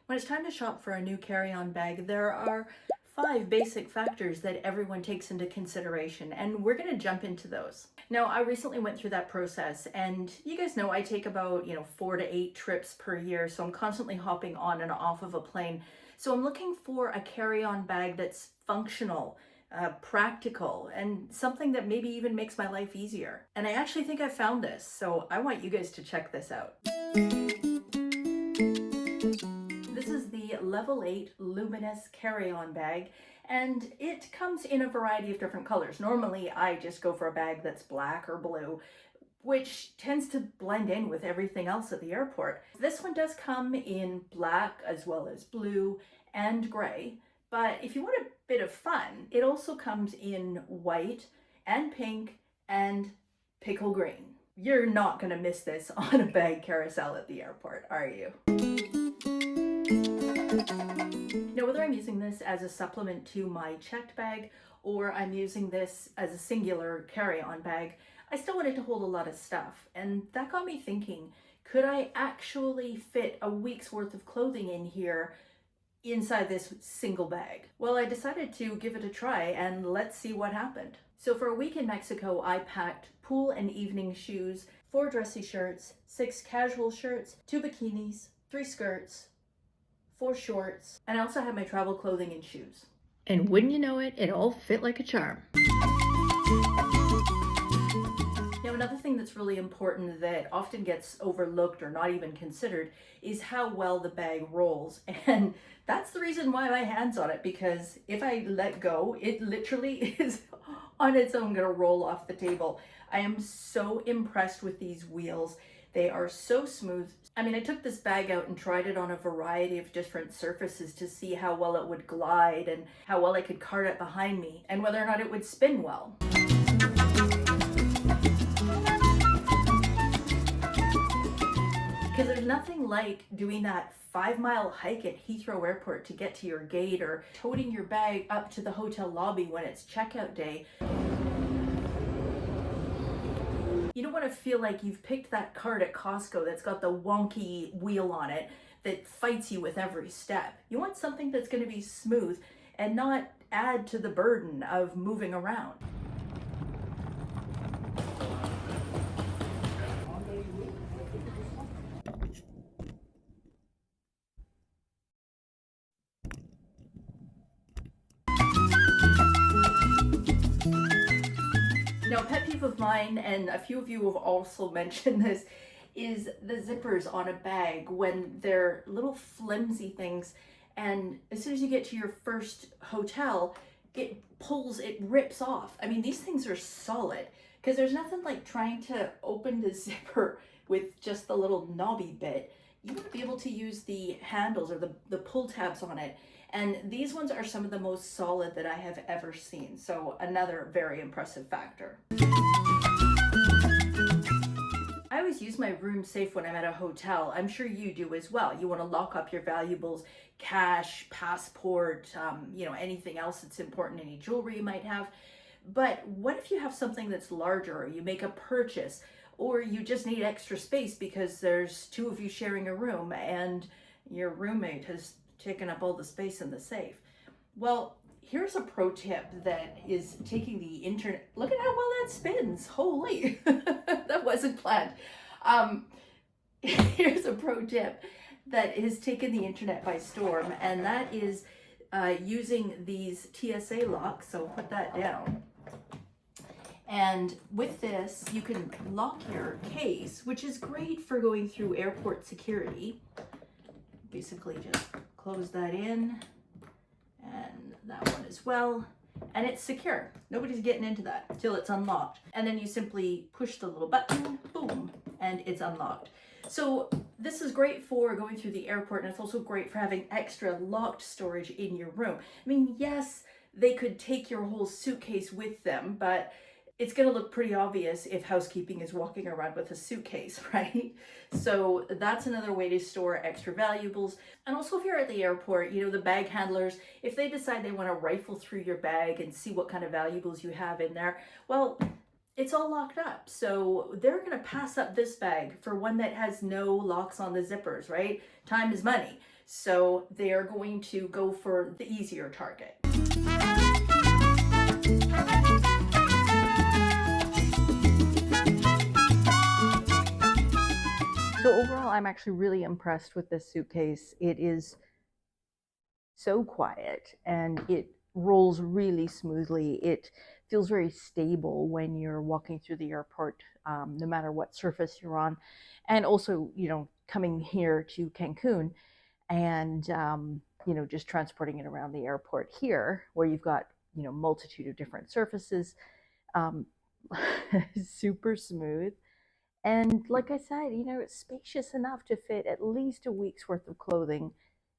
When it's time to shop for a new carry-on bag, there are 5 basic factors that everyone takes into consideration, and we're going to jump into those. Now, I recently went through that process, and you guys know I take about 4 to 8 trips per year, so I'm constantly hopping on and off of a plane. So I'm looking for a carry-on bag that's functional, practical, and something that maybe even makes my life easier. And I actually think I found this, so I want you guys to check this out. This is the Level8 Luminous carry-on bag, and it comes in a variety of different colors. Normally, I just go for a bag that's black or blue, which tends to blend in with everything else at the airport. This one does come in black as well as blue and gray, but if you want a bit of fun, it also comes in white and pink and pickle green. You're not gonna miss this on a bag carousel at the airport, are you? Now, whether I'm using this as a supplement to my checked bag or I'm using this as a singular carry-on bag, I still wanted to hold a lot of stuff. And that got me thinking, could I actually fit a week's worth of clothing in here inside this single bag? Well, I decided to give it a try and let's see what happened. So for a week in Mexico, I packed pool and evening shoes, 4 dressy shirts, 6 casual shirts, 2 bikinis, 3 skirts, 4 shorts, and I also had my travel clothing and shoes. And wouldn't you know it, it all fit like a charm. Now, another thing that's really important that often gets overlooked or not even considered is how well the bag rolls. And that's the reason why my hand's on it, because if I let go, it literally is on its own gonna roll off the table. I am so impressed with these wheels. They are so smooth. I mean, I took this bag out and tried it on a variety of different surfaces to see how well it would glide and how well I could cart it behind me and whether or not it would spin well. Because there's nothing like doing that 5-mile hike at Heathrow Airport to get to your gate or toting your bag up to the hotel lobby when it's checkout day. You don't want to feel like you've picked that cart at Costco that's got the wonky wheel on it that fights you with every step. You want something that's going to be smooth and not add to the burden of moving around. Now, a pet peeve of mine, and a few of you have also mentioned this, is the zippers on a bag when they're little flimsy things, and as soon as you get to your first hotel, it rips off. I mean, these things are solid, because there's nothing like trying to open the zipper with just the little knobby bit. You want to be able to use the handles or the pull tabs on it. And these ones are some of the most solid that I have ever seen. So another very impressive factor. I always use my room safe when I'm at a hotel. I'm sure you do as well. You want to lock up your valuables, cash, passport, anything else that's important, any jewelry you might have. But what if you have something that's larger, or you make a purchase, or you just need extra space because there's 2 of you sharing a room and your roommate has taken up all the space in the safe? Well, here's a pro tip that is taking the internet. Look at how well that spins. Holy, that wasn't planned. Here's a pro tip that has taken the internet by storm, and that is using these TSA locks. So put that down. And with this, you can lock your case, which is great for going through airport security. Basically just close that in, and that one as well, and it's secure. Nobody's getting into that until it's unlocked. And then you simply push the little button, boom, and it's unlocked. So this is great for going through the airport, and it's also great for having extra locked storage in your room. I mean, yes, they could take your whole suitcase with them, but it's going to look pretty obvious if housekeeping is walking around with a suitcase, right? So that's another way to store extra valuables. And also, if you're at the airport, the bag handlers, if they decide they want to rifle through your bag and see what kind of valuables you have in there, well, it's all locked up. So they're going to pass up this bag for one that has no locks on the zippers, right? Time is money. So they're going to go for the easier target. So overall, I'm actually really impressed with this suitcase. It is so quiet and it rolls really smoothly. It feels very stable when you're walking through the airport, no matter what surface you're on. And also, you know, coming here to Cancun and, you know, just transporting it around the airport here, where you've got, you know, multitude of different surfaces, super smooth. And like I said, you know, it's spacious enough to fit at least a week's worth of clothing,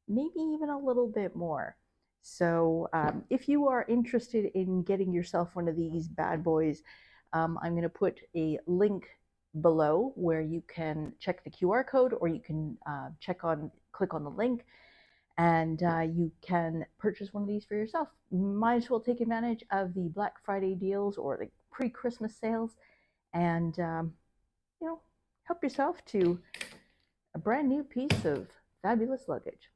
maybe even a little bit more. So if you are interested in getting yourself one of these bad boys, I'm going to put a link below where you can check the QR code, or you can click on the link, and you can purchase one of these for yourself. Might as well take advantage of the Black Friday deals or the pre-Christmas sales, and you know, help yourself to a brand new piece of fabulous luggage.